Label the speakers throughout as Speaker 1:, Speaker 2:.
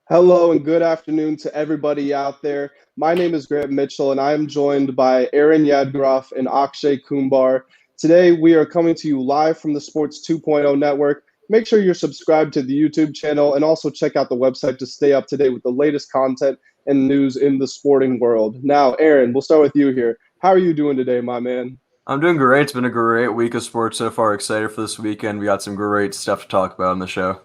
Speaker 1: Hello and good afternoon to everybody out there. My name is Grant Mitchell and I am joined by Aaron Yadgaroff and Akshay Kumbar. Today we are coming to you live from the Sports 2.0 network. Make sure you're subscribed to the YouTube channel and also check out the website to stay up to date with the latest content and news in the sporting world. Now, Aaron, we'll start with you here. How are you doing today, my man?
Speaker 2: I'm doing great. It's been a great week of sports so far. Excited for this weekend. We got some great stuff to talk about on the show.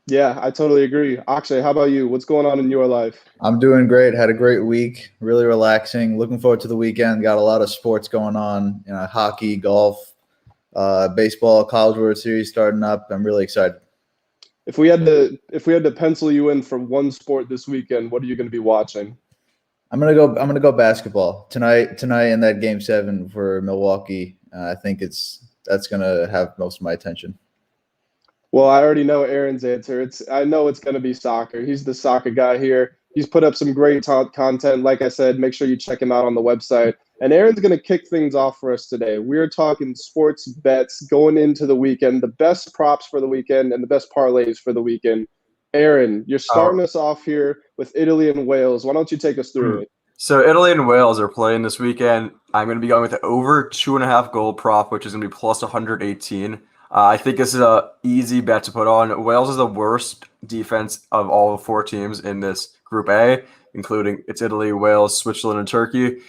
Speaker 1: Yeah, I totally agree. Akshay, how about you? What's going on in your life?
Speaker 3: I'm doing great. Had a great week. Really relaxing. Looking forward to the weekend. Got a lot of sports going on. Hockey, golf, baseball, College World Series starting up. I'm really excited.
Speaker 1: If we had to pencil you in for one sport this weekend, what are you going to be watching?
Speaker 3: I'm gonna go basketball tonight. Tonight in that Game 7 for Milwaukee. I think that's gonna have most of my attention.
Speaker 1: Well, I already know Aaron's answer. I know it's going to be soccer. He's the soccer guy here. He's put up some great content. Like I said, make sure you check him out on the website. And Aaron's going to kick things off for us today. We're talking sports bets going into the weekend, the best props for the weekend, and the best parlays for the weekend. Aaron, you're starting
Speaker 2: Oh,
Speaker 1: us off here with Italy and Wales. Why don't you take us through it?
Speaker 2: so Italy and Wales are playing this weekend. I'm going to be going with the over 2.5 goal prop, which is going to be plus 118. I think this is a easy bet to put on. Wales is the worst defense of all the four teams in this Group A, including it's Italy, Wales, Switzerland, and Turkey.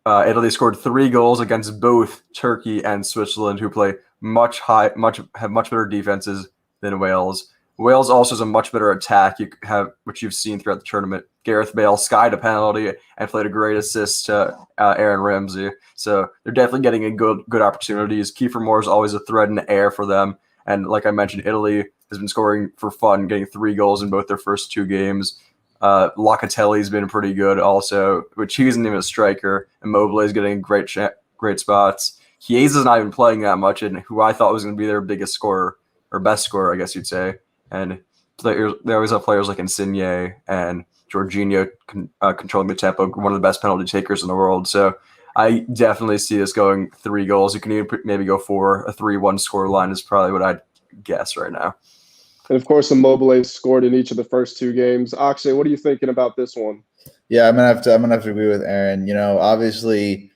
Speaker 2: Italy scored 3 goals against both Turkey and Switzerland, who play have much better defenses than Wales. Wales also has a much better attack, which you've seen throughout the tournament. Gareth Bale skied a penalty and played a great assist to Aaron Ramsey. So they're definitely getting a good opportunities. Kiefer Moore is always a threat in the air for them. And like I mentioned, Italy has been scoring for fun, getting 3 goals in both their first 2 games. Locatelli's been pretty good also, which he isn't even a striker. Immobile is getting great spots. Chiesa's not even playing that much, and who I thought was going to be their biggest scorer, or best scorer, I guess you'd say. And they always have players like Insigne and Jorginho controlling the tempo, one of the best penalty takers in the world. So I definitely see this going 3 goals. You can even maybe go for a 3-1 score line is probably what I'd guess right now.
Speaker 1: And of course, Immobile scored in each of the first 2 games. Akshay, what are you thinking about this one?
Speaker 3: Yeah, I'm gonna have to agree with Aaron. Obviously,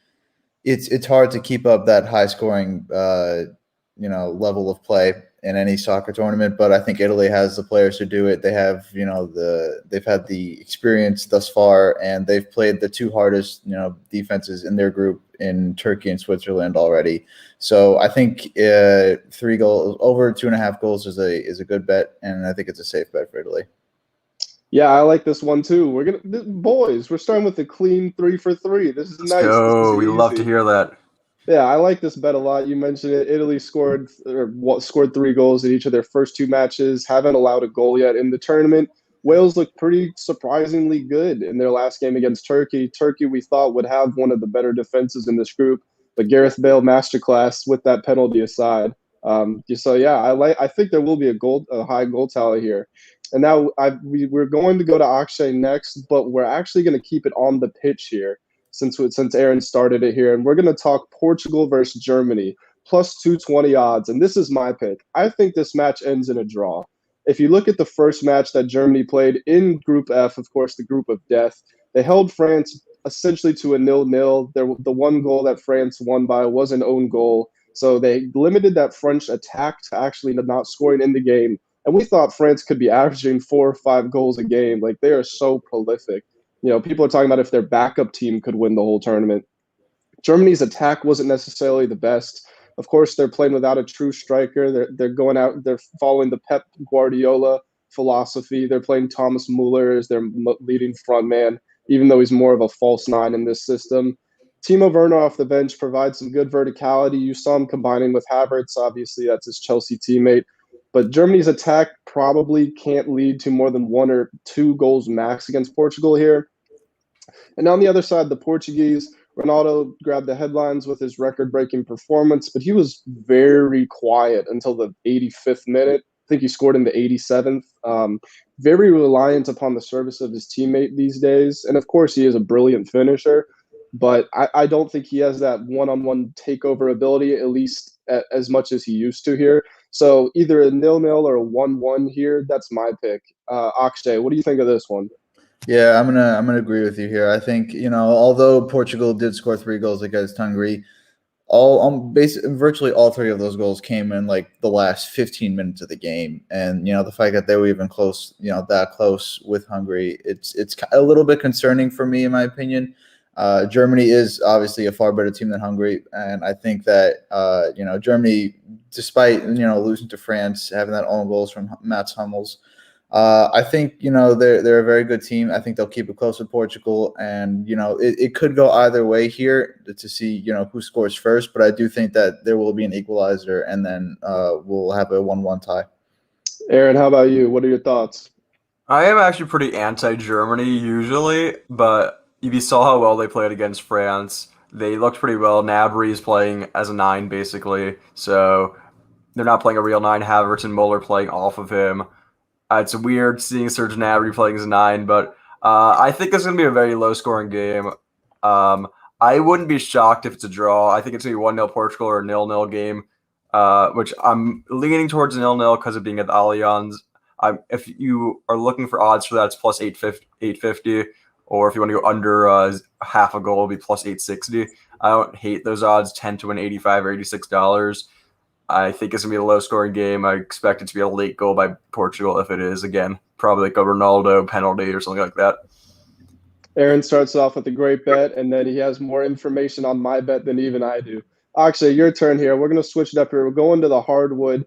Speaker 3: it's hard to keep up that high scoring level of play in any soccer tournament, but I think Italy has the players to do it. They have they've had the experience thus far, and they've played the two hardest defenses in their group in Turkey and Switzerland already. So I think 3 goals over 2.5 goals is a good bet, and I think it's a safe bet for Italy.
Speaker 1: Yeah, I like this one too. Boys, we're starting with a clean 3 for 3. This is
Speaker 2: Let's
Speaker 1: nice. This is
Speaker 2: go. We love to
Speaker 1: easy.
Speaker 2: hear that.
Speaker 1: Yeah, I like this bet a lot. You mentioned it. Italy scored 3 goals in each of their first 2 matches. Haven't allowed a goal yet in the tournament. Wales looked pretty surprisingly good in their last game against Turkey. Turkey, we thought, would have one of the better defenses in this group, but Gareth Bale masterclass with that penalty aside. So yeah, I think there will be a high goal tally here. And now we're going to go to Akshay next, but we're actually going to keep it on the pitch here since Aaron started it here, and we're going to talk Portugal versus Germany plus 220 odds. And this is my pick. I think this match ends in a draw. If you look at the first match that Germany played in Group F, of course, the group of death, they held France essentially to a 0-0. The one goal that France won by was an own goal. So they limited that French attack to actually not scoring in the game. And we thought France could be averaging 4 or 5 goals a game. Like, they are so prolific. People are talking about if their backup team could win the whole tournament. Germany's attack wasn't necessarily the best. Of course, they're playing without a true striker. They're going out. They're following the Pep Guardiola philosophy. They're playing Thomas Muller as their leading front man, even though he's more of a false nine in this system. Timo Werner off the bench provides some good verticality. You saw him combining with Havertz. Obviously, that's his Chelsea teammate. But Germany's attack probably can't lead to more than 1 or 2 goals max against Portugal here. And on the other side, the Portuguese, Ronaldo grabbed the headlines with his record-breaking performance, but he was very quiet until the 85th minute. I think he scored in the 87th. Very reliant upon the service of his teammate these days. And of course, he is a brilliant finisher. but I don't think he has that one-on-one takeover ability, at least as much as he used to here. So either a 0-0 or a 1-1 here. That's my pick. Akshay, what do you think of this one?
Speaker 3: Yeah, I'm gonna agree with you here. I think, although Portugal did score 3 goals against Hungary, virtually all 3 of those goals came in like the last 15 minutes of the game, and the fact that they were even close, that close with Hungary, it's a little bit concerning for me, in my opinion. Germany is obviously a far better team than Hungary, and I think that Germany, despite losing to France, having that own goals from Mats Hummels. I think they're a very good team. I think they'll keep it close with Portugal, and it could go either way here to see who scores first. But I do think that there will be an equalizer, and then we'll have a 1-1 tie.
Speaker 1: Aaron, how about you? What are your thoughts?
Speaker 2: I am actually pretty anti-Germany usually, but if you saw how well they played against France, they looked pretty well. Gnabry is playing as a 9 basically, so they're not playing a real 9. Havertz and Muller playing off of him. It's weird seeing Serge Gnabry playing as a 9, but I think it's going to be a very low-scoring game. I wouldn't be shocked if it's a draw. I think it's going to be 1-0 Portugal or a 0-0 game, which I'm leaning towards a 0-0 because of being at the Allianz. If you are looking for odds for that, it's plus 850, or if you want to go under half a goal, it'll be plus 860. I don't hate those odds, 10 to win $85 or $86. I think it's going to be a low-scoring game. I expect it to be a late goal by Portugal. If it is, again, probably like a Ronaldo penalty or something like that.
Speaker 1: Aaron starts off with a great bet, and then he has more information on my bet than even I do. Akshay, your turn here. We're going to switch it up here. We're going to the hardwood.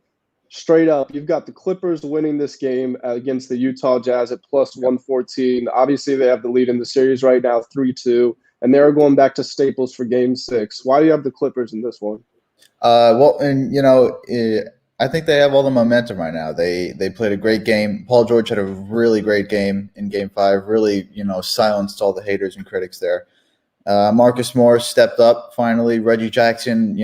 Speaker 1: Straight up, you've got the Clippers winning this game against the Utah Jazz at plus 114. Obviously, they have the lead in the series right now, 3-2, and they're going back to Staples for Game 6. Why do you have the Clippers in this one?
Speaker 3: I think they have all the momentum right now. They played a great game. Paul George had a really great game in Game 5. Really, silenced all the haters and critics there. Marcus Morris stepped up finally. Reggie Jackson,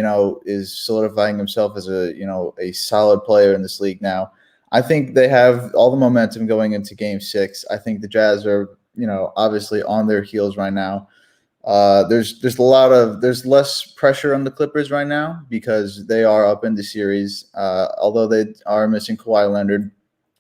Speaker 3: is solidifying himself as a solid player in this league now. I think they have all the momentum going into Game 6. I think the Jazz are, obviously on their heels right now. There's less pressure on the Clippers right now because they are up in the series. Although they are missing Kawhi Leonard,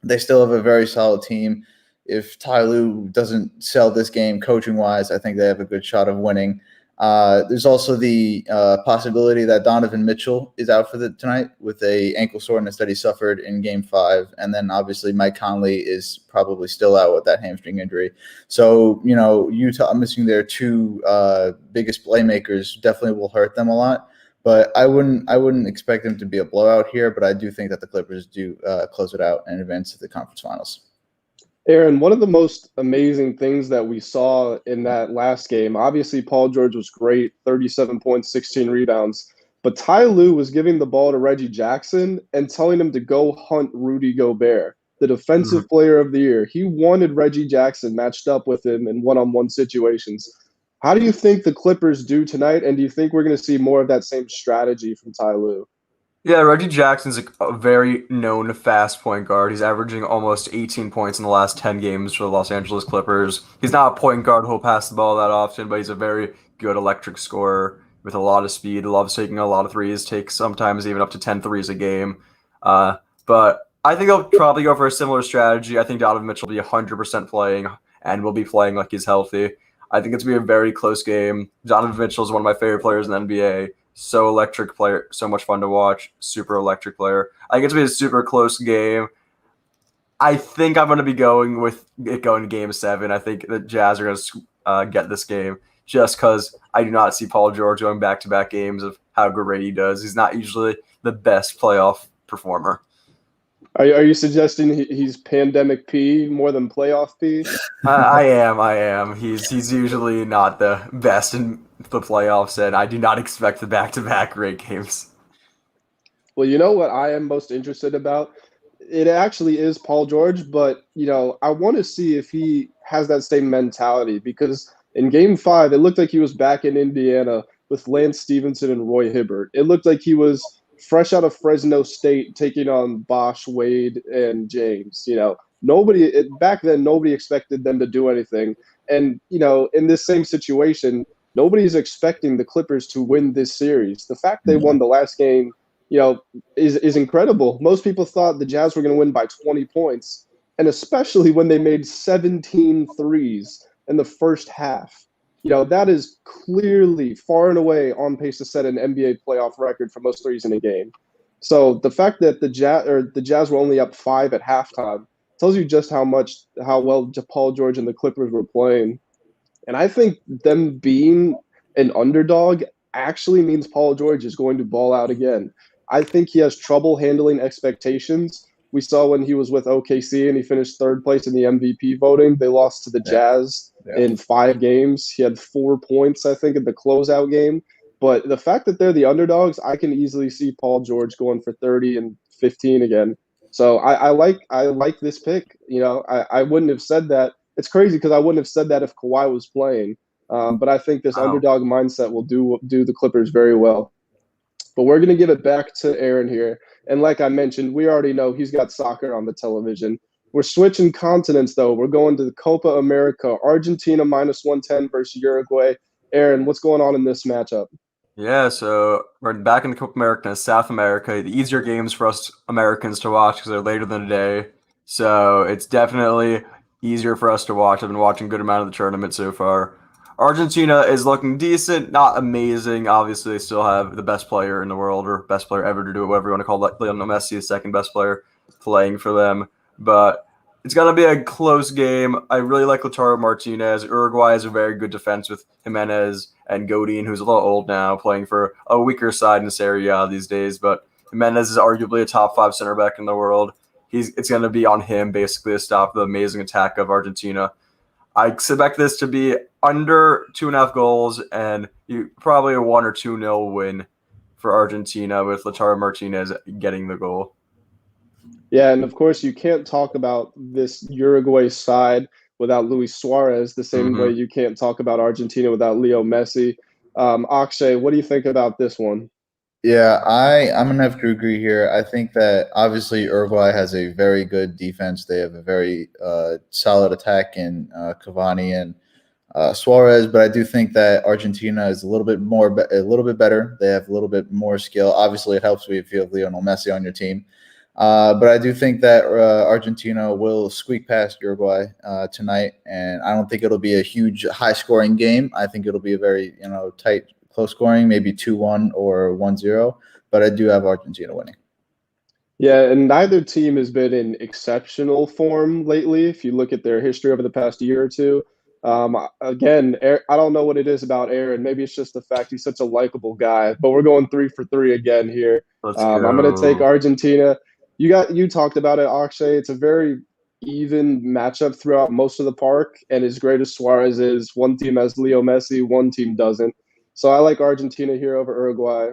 Speaker 3: they still have a very solid team. If Ty Lue doesn't sell this game coaching wise, I think they have a good shot of winning. There's also the possibility that Donovan Mitchell is out for tonight with a ankle soreness that he suffered in Game 5, and then obviously Mike Conley is probably still out with that hamstring injury. So Utah missing their 2 biggest playmakers definitely will hurt them a lot. But I wouldn't expect them to be a blowout here. But I do think that the Clippers do close it out and advance to the conference finals.
Speaker 1: Aaron, one of the most amazing things that we saw in that last game, obviously Paul George was great, 37 points, 16 rebounds, but Ty Lue was giving the ball to Reggie Jackson and telling him to go hunt Rudy Gobert, the defensive player of the year. He wanted Reggie Jackson matched up with him in one-on-one situations. How do you think the Clippers do tonight, and do you think we're going to see more of that same strategy from Ty Lue?
Speaker 2: Yeah, Reggie Jackson's a very known fast point guard. He's averaging almost 18 points in the last 10 games for the Los Angeles Clippers. He's not a point guard who'll pass the ball that often, but he's a very good electric scorer with a lot of speed. Loves taking a lot of threes, takes sometimes even up to 10 threes a game. But I think he'll probably go for a similar strategy. I think Donovan Mitchell will be 100% playing and will be playing like he's healthy. I think it's going to be a very close game. Donovan Mitchell is one of my favorite players in the NBA. So electric player, so much fun to watch, super electric player. I think it's going to be a super close game. I think I'm going to be going with it going to Game 7. I think the Jazz are going to get this game just because I do not see Paul George going back-to-back games of how great he does. He's not usually the best playoff performer.
Speaker 1: Are you suggesting he's pandemic P more than playoff P?
Speaker 2: I am. He's usually not the best in the playoffs, and I do not expect the back-to-back great games.
Speaker 1: Well, you know what I am most interested about? It actually is Paul George, but, I want to see if he has that same mentality because in Game 5, it looked like he was back in Indiana with Lance Stevenson and Roy Hibbert. It looked like he was fresh out of Fresno State taking on Bosch, Wade, and James. Back then, nobody expected them to do anything. And, in this same situation, nobody's expecting the Clippers to win this series. The fact they
Speaker 3: Yeah.
Speaker 1: won the last game, is incredible. Most people thought the Jazz were going to win by 20 points, and especially when they made 17 threes in the first half. That is clearly far and away on pace to set an NBA playoff record for most threes in a game. So the fact that the Jazz were only up 5 at halftime tells you just how well Paul George and the Clippers were playing. And I think them being an underdog actually means Paul George is going to ball out again. I think he has trouble handling expectations. We saw when he was with OKC and he finished third place in the MVP voting. They lost to the Jazz in 5 games. He had 4 points, I think, in the closeout game. But the fact that they're the underdogs, I can easily see Paul George going for 30 and 15 again. So I like this pick. I wouldn't have said that. It's crazy because I wouldn't have said that if Kawhi was playing. But I think this underdog mindset will do the Clippers very well. But we're going to give it back to Aaron here. And like I mentioned, we already know he's got soccer on the television. We're switching continents, though. We're going to the Copa America. Argentina -110 versus Uruguay. Aaron, what's going on in this matchup?
Speaker 2: Yeah, so we're back in the Copa America, South America. The easier games for us Americans to watch because they're later than a day. So it's definitely easier for us to watch. I've been watching a good amount of the tournament so far. Argentina is looking decent, not amazing. Obviously, they still have the best player in the world, or best player ever to do it, whatever you want to call it. Lionel Messi, the second best player playing for them. But it's going to be a close game. I really like Lautaro Martinez. Uruguay has a very good defense with Jimenez and Godin, who's a little old now, playing for a weaker side in Serie A these days. But Jimenez is arguably a top 5 center back in the world. It's going to be on him, basically, to stop the amazing attack of Argentina. I expect this to be under 2.5 goals and probably a 1 or 2-0 win for Argentina with Lautaro Martinez getting the goal.
Speaker 1: Yeah, and of course you can't talk about this Uruguay side without Luis Suarez, the same way you can't talk about Argentina without Leo Messi. Akshay, what do you think about this one?
Speaker 3: Yeah, I'm going to have to agree here. I think that obviously Uruguay has a very good defense. They have a very solid attack in Cavani and Suarez, but I do think that Argentina is a little bit better. They have a little bit more skill. Obviously, it helps if you have Lionel Messi on your team. But I do think that Argentina will squeak past Uruguay tonight, and I don't think it'll be a huge high-scoring game. I think it'll be a very tight, close scoring, maybe 2-1 or 1-0. But I do have Argentina winning.
Speaker 1: Yeah, and neither team has been in exceptional form lately. If you look at their history over the past year or two, again, I don't know what it is about Aaron. Maybe it's just the fact he's such a likable guy. But we're going 3 for 3 again here. I'm going to take Argentina. You talked about it, Akshay. It's a very even matchup throughout most of the park. And as great as Suarez is, one team has Leo Messi, one team doesn't. So I like Argentina here over Uruguay.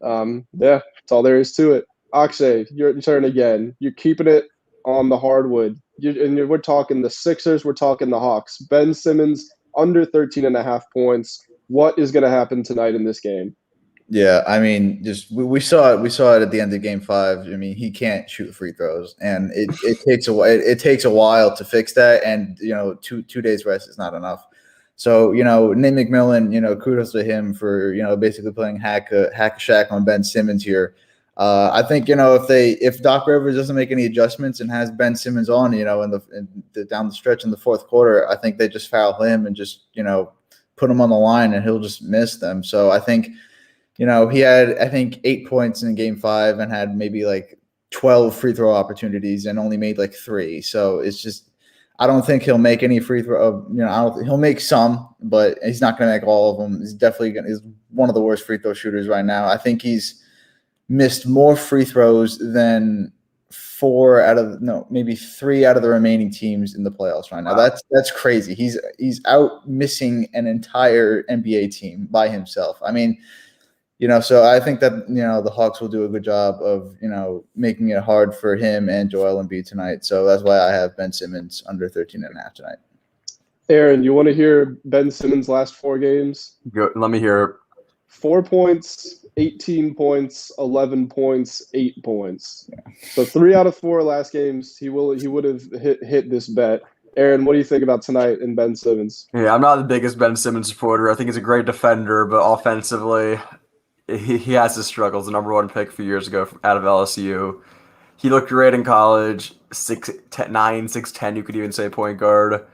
Speaker 1: Yeah, that's all there is to it. Akshay, your turn again. You're keeping it on the hardwood. We're talking the Sixers. We're talking the Hawks. Ben Simmons under 13.5 points. What is going to happen tonight in this game?
Speaker 3: Yeah, I mean, just we saw it. We saw it at the end of Game 5. I mean, he can't shoot free throws, and it takes a while to fix that. And 2 days rest is not enough. So Nate McMillan, kudos to him for basically playing hack a Shaq on Ben Simmons here. I think if Doc Rivers doesn't make any adjustments and has Ben Simmons on down the stretch in the fourth quarter, I think they just foul him and just put him on the line and he'll just miss them. So I think. He had, I think, 8 points in Game 5 and had maybe like 12 free throw opportunities and only made like 3. So it's just, I don't think he'll make any free throw. He'll make some, but he's not going to make all of them. He's definitely he's one of the worst free throw shooters right now. I think he's missed more free throws than maybe 3 out of the remaining teams in the playoffs right now.
Speaker 2: Wow.
Speaker 3: That's crazy. He's out missing an entire NBA team by himself. I mean. So I think that, the Hawks will do a good job of, making it hard for him and Joel Embiid tonight. So that's why I have Ben Simmons under 13.5 tonight.
Speaker 1: Aaron, you want to hear Ben Simmons' last 4 games?
Speaker 2: Go, let me hear.
Speaker 1: 4 points, 18 points, 11 points, 8 points. So 3 out of 4 last games, he would have hit this bet. Aaron, what do you think about tonight in Ben Simmons?
Speaker 2: Yeah, I'm not the biggest Ben Simmons supporter. I think he's a great defender, but offensively, he has his struggles. The number one pick a few years ago out of LSU. He looked great in college. 6'9", 6'10", you could even say point guard.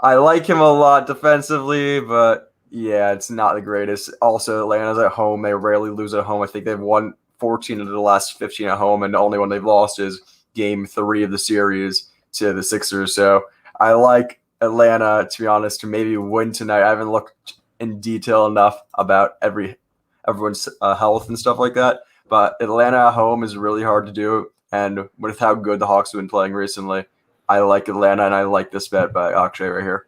Speaker 2: I like him a lot defensively, but yeah, it's not the greatest. Also, Atlanta's at home. They rarely lose at home. I think they've won 14 of the last 15 at home, and the only one they've lost is game 3 of the series to the Sixers. So I like Atlanta, to be honest, to maybe win tonight. I haven't looked in detail enough about everyone's health and stuff like that, but Atlanta at home is really hard to do, and with how good the Hawks have been playing recently, I like Atlanta, and I like this bet by Akshay right here.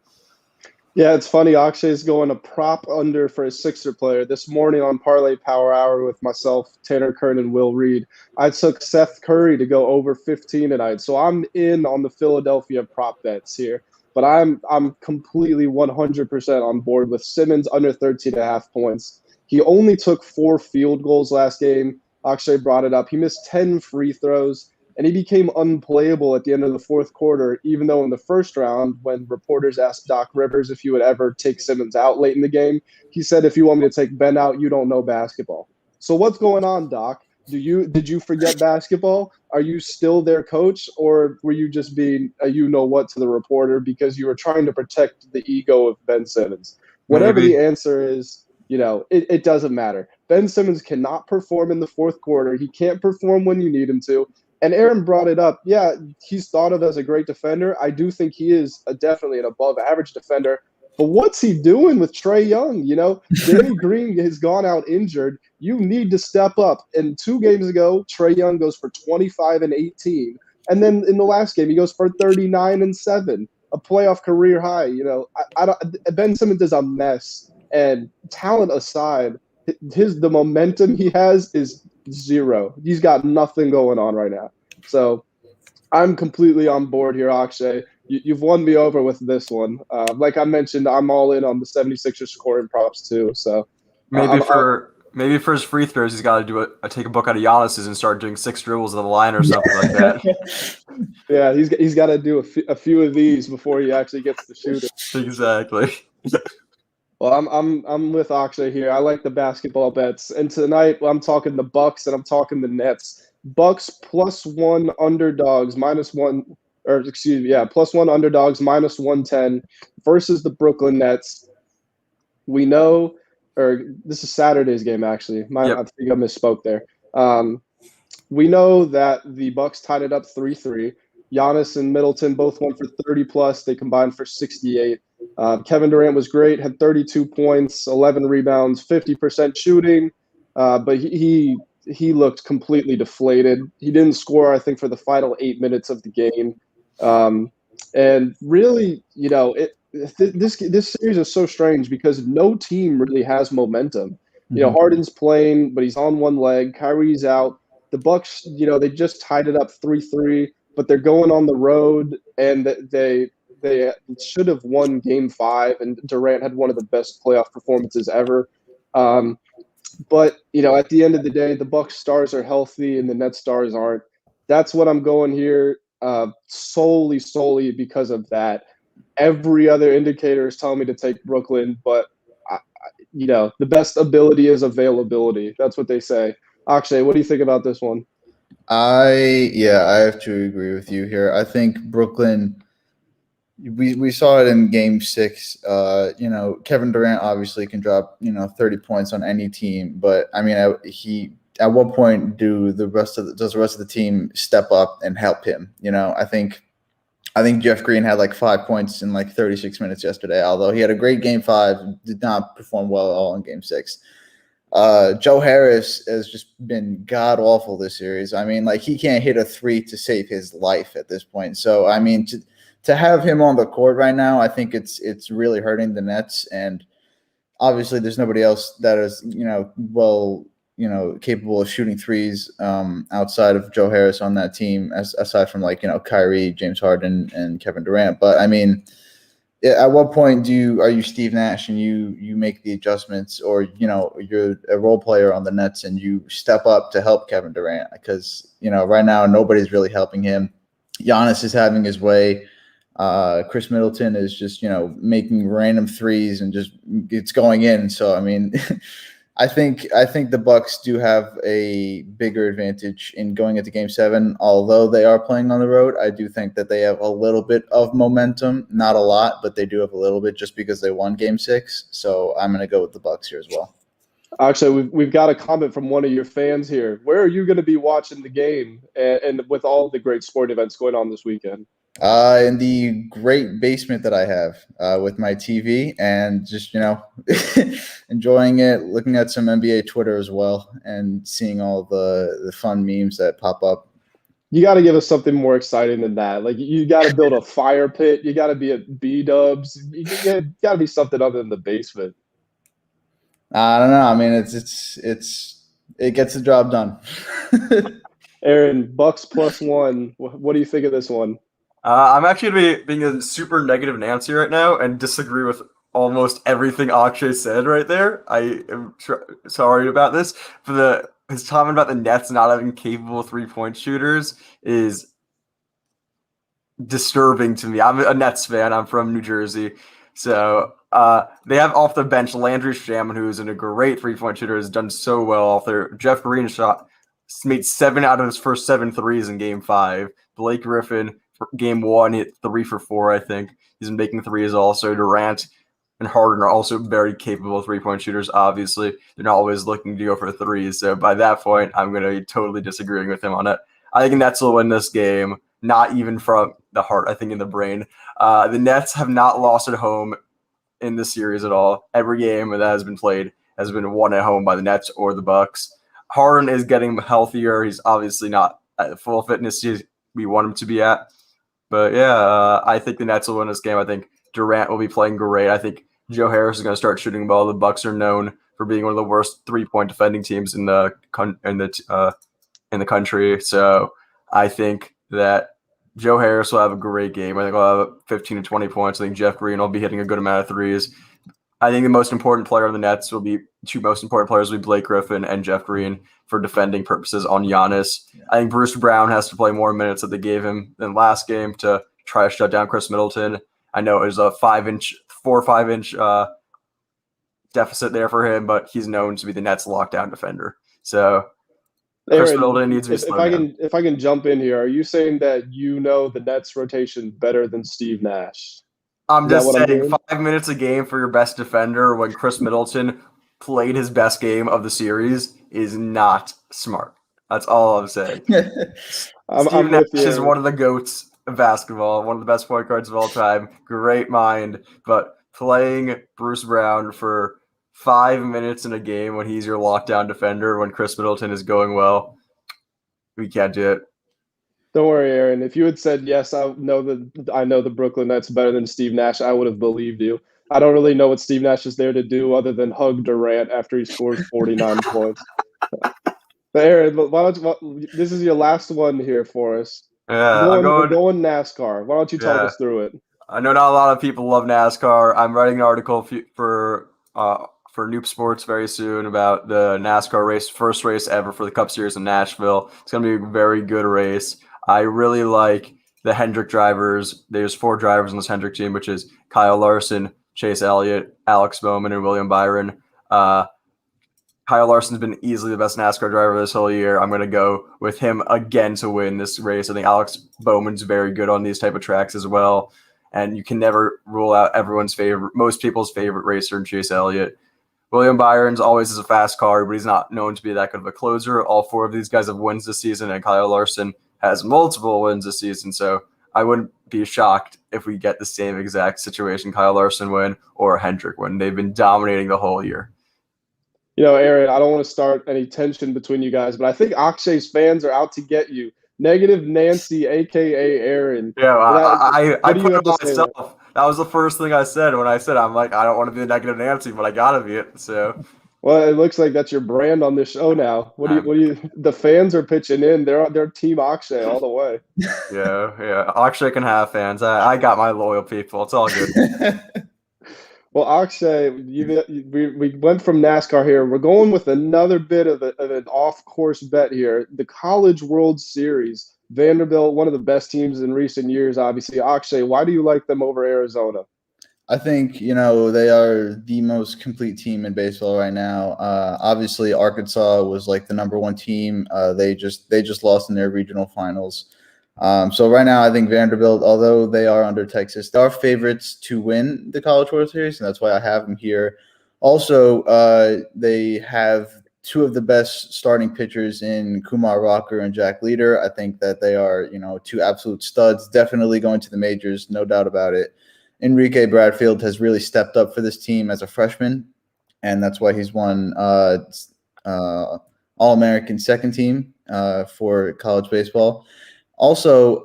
Speaker 1: Yeah, it's funny. Akshay is going a prop under for a Sixer player. This morning on Parlay Power Hour with myself, Tanner Kern, and Will Reed, I took Seth Curry to go over 15 tonight. So I'm in on the Philadelphia prop bets here. But I'm completely 100% on board with Simmons under 13.5 points. He only took 4 field goals last game. Akshay brought it up. He missed 10 free throws. And he became unplayable at the end of the fourth quarter, even though in the first round, when reporters asked Doc Rivers if he would ever take Simmons out late in the game, he said, if you want me to take Ben out, you don't know basketball. So what's going on, Doc? Did you forget basketball? Are you still their coach, or were you just being a you-know-what to the reporter because you were trying to protect the ego of Ben Simmons? Whatever the answer is, it doesn't matter. Ben Simmons cannot perform in the fourth quarter. He can't perform when you need him to. And Aaron brought it up. Yeah, he's thought of as a great defender. I do think he is definitely an above-average defender. But what's he doing with Trae Young? Danny Green has gone out injured. You need to step up. And 2 games ago, Trae Young goes for 25 and 18. And then in the last game, he goes for 39 and 7, a playoff career high. Ben Simmons is a mess. And talent aside, the momentum he has is zero. He's got nothing going on right now. So I'm completely on board here, Akshay. You've won me over with this one. Like I mentioned, I'm all in on the 76ers scoring props too. So
Speaker 2: maybe for his free throws, he's got to take a book out of Giannis's and start doing 6 dribbles at the line or something like that.
Speaker 1: Yeah, he's got to do a few of these before he actually gets to shoot it.
Speaker 2: Exactly.
Speaker 1: Well, I'm with Akshay here. I like the basketball bets, and tonight I'm talking the Bucks and I'm talking the Nets. Bucks +1 underdogs +1 underdogs -110 versus the Brooklyn Nets. We know, or this is Saturday's game actually. I think I misspoke there. We know that the Bucks tied it up 3-3. Giannis and Middleton both went for 30+. They combined for 68. Kevin Durant was great, had 32 points, 11 rebounds, 50% shooting, but he looked completely deflated. He didn't score, I think, for the final 8 minutes of the game. And really, this series is so strange because no team really has momentum. Harden's playing, but he's on one leg. Kyrie's out. The Bucks, they just tied it up 3-3, but they're going on the road, and they should have won Game 5, and Durant had one of the best playoff performances ever. But at the end of the day, the Bucks stars are healthy and the Nets stars aren't. That's what I'm going here, solely because of that. Every other indicator is telling me to take Brooklyn, but the best ability is availability. That's what they say. Akshay, what do you think about this one?
Speaker 3: I have to agree with you here. I think Brooklyn. We saw it in Game 6. Kevin Durant obviously can drop 30 points on any team, but I mean, at what point does the rest of the team step up and help him? I think Jeff Green had like 5 points in like 36 minutes yesterday. Although he had a great Game 5, did not perform well at all in Game 6. Joe Harris has just been god awful this series. I mean, like he can't hit a 3 to save his life at this point. So I mean, to have him on the court right now, I think it's really hurting the Nets. And obviously, there's nobody else that is capable of shooting threes outside of Joe Harris on that team, aside from Kyrie, James Harden, and Kevin Durant. But I mean, at what point are you Steve Nash and you make the adjustments, or you're a role player on the Nets and you step up to help Kevin Durant? Because right now nobody's really helping him. Giannis is having his way. Chris Middleton is just, making random threes and just it's going in. So, I mean, I think the Bucks do have a bigger advantage in going into Game 7. Although they are playing on the road, I do think that they have a little bit of momentum. Not a lot, but they do have a little bit just because they won Game 6. So I'm going to go with the Bucks here as well.
Speaker 1: Actually, we've got a comment from one of your fans here. Where are you going to be watching the game and with all the great sport events going on this weekend?
Speaker 3: In the great basement that I have with my TV and just, enjoying it, looking at some NBA Twitter as well and seeing all the fun memes that pop up.
Speaker 1: You got to give us something more exciting than that. Like, you got to build a fire pit. You got to be at B-dubs. You got to be something other than the basement.
Speaker 3: I don't know. I mean, it gets the job done.
Speaker 1: Aaron, Bucks +1. What do you think of this one?
Speaker 2: I'm actually going to be being a super negative Nancy right now and disagree with almost everything Akshay said right there. I am sorry about this. His comment about the Nets not having capable three-point shooters is disturbing to me. I'm a Nets fan. I'm from New Jersey. So they have off the bench Landry Shaman, who's a great three-point shooter, has done so well off there. Jeff Green made 7 out of his first 7 threes in Game 5. Blake Griffin, Game 1, hit 3 for 4, I think. He's been making threes also. Durant and Harden are also very capable three-point shooters, obviously. They're not always looking to go for threes. So by that point, I'm going to be totally disagreeing with him on it. I think the Nets will win this game, not even from the heart, I think in the brain. The Nets have not lost at home in the series at all. Every game that has been played has been won at home by the Nets or the Bucks. Harden is getting healthier. He's obviously not at full fitness we want him to be at. But yeah, I think the Nets will win this game. I think Durant will be playing great. I think Joe Harris is going to start shooting the ball. The Bucks are known for being one of the worst three-point defending teams in the country. So I think that Joe Harris will have a great game. I think he'll have 15 to 20 points. I think Jeff Green will be hitting a good amount of threes. I think the most important player on the Nets will be two most important players will be Blake Griffin and Jeff Green for defending purposes on Giannis. I think Bruce Brown has to play more minutes that they gave him than last game to try to shut down Chris Middleton. I know it was a 4 or 5 inch deficit there for him, but he's known to be the Nets lockdown defender. So Chris Middleton needs to be slowed down.
Speaker 1: If I can jump in here, are you saying that the Nets rotation better than Steve Nash?
Speaker 2: I'm just saying 5 minutes a game for your best defender when Chris Middleton played his best game of the series is not smart. That's all I'm saying. Steve Nash is one of the GOATs of basketball, one of the best point guards of all time. Great mind, but playing Bruce Brown for 5 minutes in a game when he's your lockdown defender, when Chris Middleton is going well, we can't do it.
Speaker 1: Don't worry, Aaron. If you had said, yes, I know the Brooklyn Nets better than Steve Nash, I would have believed you. I don't really know what Steve Nash is there to do other than hug Durant after he scores 49 points. But Aaron, this is your last one here for us.
Speaker 2: Yeah,
Speaker 1: we're going NASCAR. Why don't you talk us through it?
Speaker 2: I know not a lot of people love NASCAR. I'm writing an article for Noob Sports very soon about the NASCAR race, first race ever for the Cup Series in Nashville. It's going to be a very good race. I really like the Hendrick drivers. There's 4 drivers on this Hendrick team, which is Kyle Larson, Chase Elliott, Alex Bowman, and William Byron. Kyle Larson's been easily the best NASCAR driver this whole year. I'm going to go with him again to win this race. I think Alex Bowman's very good on these type of tracks as well. And you can never rule out most people's favorite racer in Chase Elliott. William Byron's always is a fast car, but he's not known to be that good of a closer. All 4 of these guys have wins this season, and Kyle Larson has multiple wins this season. So I wouldn't be shocked if we get the same exact situation, Kyle Larson win or Hendrick win. They've been dominating the whole year.
Speaker 1: Aaron, I don't want to start any tension between you guys, but I think Akshay's fans are out to get you. Negative Nancy, a.k.a. Aaron.
Speaker 2: Yeah, I put it on myself. That was the first thing I said when I said, I'm like, I don't want to be the negative Nancy, but I got to be it. So,
Speaker 1: well, it looks like that's your brand on this show now. What do you? The fans are pitching in. They're Team Akshay all the way.
Speaker 2: Yeah. Akshay can have fans. I got my loyal people. It's all good.
Speaker 1: Well, Akshay, we went from NASCAR here. We're going with another bit of an off-course bet here. The College World Series. Vanderbilt, one of the best teams in recent years, obviously. Akshay, why do you like them over Arizona?
Speaker 3: I think, they are the most complete team in baseball right now. Obviously, Arkansas was like the number one team. They just lost in their regional finals. So right now, I think Vanderbilt, although they are under Texas, they are favorites to win the College World Series, and that's why I have them here. Also, they have two of the best starting pitchers in Kumar Rocker and Jack Leader. I think that they are, two absolute studs, definitely going to the majors, no doubt about it. Enrique Bradfield has really stepped up for this team as a freshman, and that's why he's won All-American second team for college baseball. Also,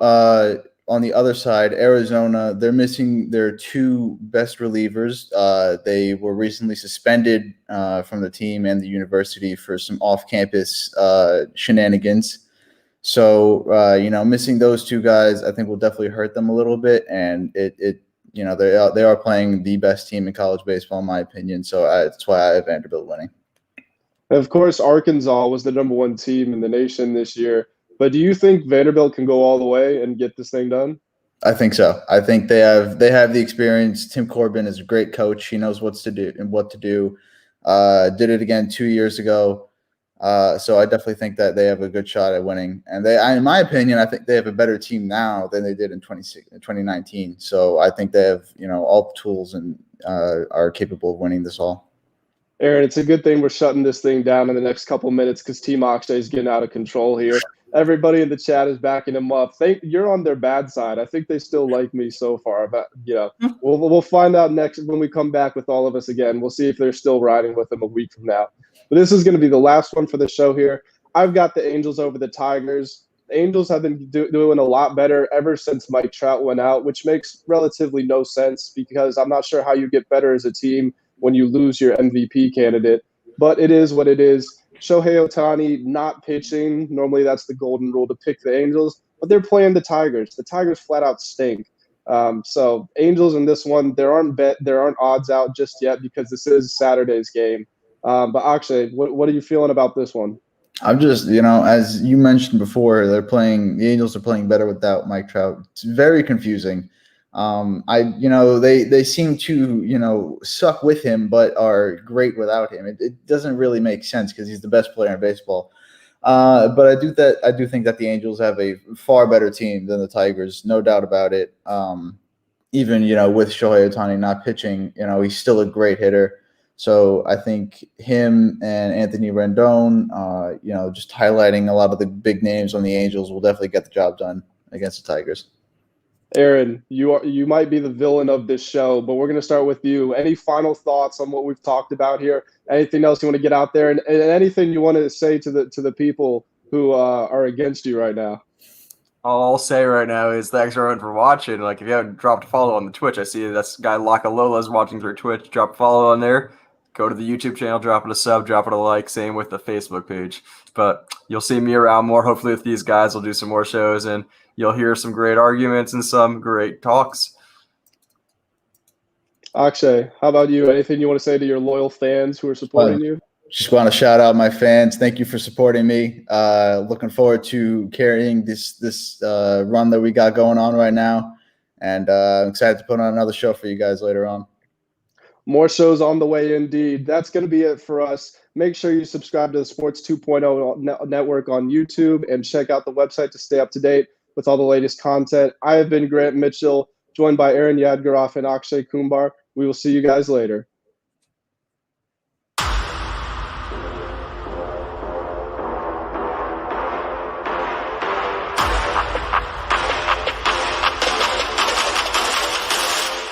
Speaker 3: on the other side, Arizona, they're missing their two best relievers. They were recently suspended from the team and the university for some off-campus shenanigans. So, missing those two guys, I think will definitely hurt them a little bit, and they are playing the best team in college baseball, in my opinion. So that's why I have Vanderbilt winning.
Speaker 1: Of course, Arkansas was the number one team in the nation this year. But do you think Vanderbilt can go all the way and get this thing done?
Speaker 3: I think so. I think they have the experience. Tim Corbin is a great coach. He knows what to do and what to do. Did it again 2 years ago. So I definitely think that they have a good shot at winning. And in my opinion, I think they have a better team now than they did in 2019. So I think they have, all the tools and are capable of winning this all.
Speaker 1: Aaron, it's a good thing we're shutting this thing down in the next couple minutes because Team Akshay is getting out of control here. Everybody in the chat is backing him up. You're on their bad side. I think they still like me so far, but we'll find out next when we come back with all of us again. We'll see if they're still riding with them a week from now. But this is going to be the last one for the show here. I've got the Angels over the Tigers. The Angels have been doing a lot better ever since Mike Trout went out, which makes relatively no sense because I'm not sure how you get better as a team when you lose your MVP candidate. But it is what it is. Shohei Ohtani not pitching. Normally that's the golden rule to pick the Angels, but they're playing the Tigers. The Tigers flat out stink. So Angels in this one, there aren't odds out just yet because this is Saturday's game. But Akshay, what are you feeling about this one?
Speaker 3: I'm just, as you mentioned before, the Angels are playing better without Mike Trout. It's very confusing. They seem to, suck with him, but are great without him. It doesn't really make sense because he's the best player in baseball. But I do think that the Angels have a far better team than the Tigers, no doubt about it. Even, with Shohei Ohtani not pitching, he's still a great hitter. So I think him and Anthony Rendon, just highlighting a lot of the big names on the Angels will definitely get the job done against the Tigers.
Speaker 1: Aaron, you might be the villain of this show, but we're going to start with you. Any final thoughts on what we've talked about here? Anything else you want to get out there, and anything you want to say to the people who are against you right now?
Speaker 2: All I'll say right now is thanks everyone for watching. Like if you haven't dropped a follow on the Twitch, I see that's guy Laka is watching through Twitch. Drop a follow on there. Go to the YouTube channel, drop it a sub, drop it a like. Same with the Facebook page. But you'll see me around more. Hopefully with these guys, we'll do some more shows and you'll hear some great arguments and some great talks.
Speaker 1: Akshay, how about you? Anything you want to say to your loyal fans who are supporting you?
Speaker 3: Just want to shout out my fans. Thank you for supporting me. Looking forward to carrying this run that we got going on right now. And I'm excited to put on another show for you guys later on.
Speaker 1: More shows on the way indeed. That's going to be it for us. Make sure you subscribe to the Sports 2.0 network on YouTube and check out the website to stay up to date with all the latest content. I have been Grant Mitchell, joined by Aaron Yadgaroff and Akshay Kumbar. We will see you guys later.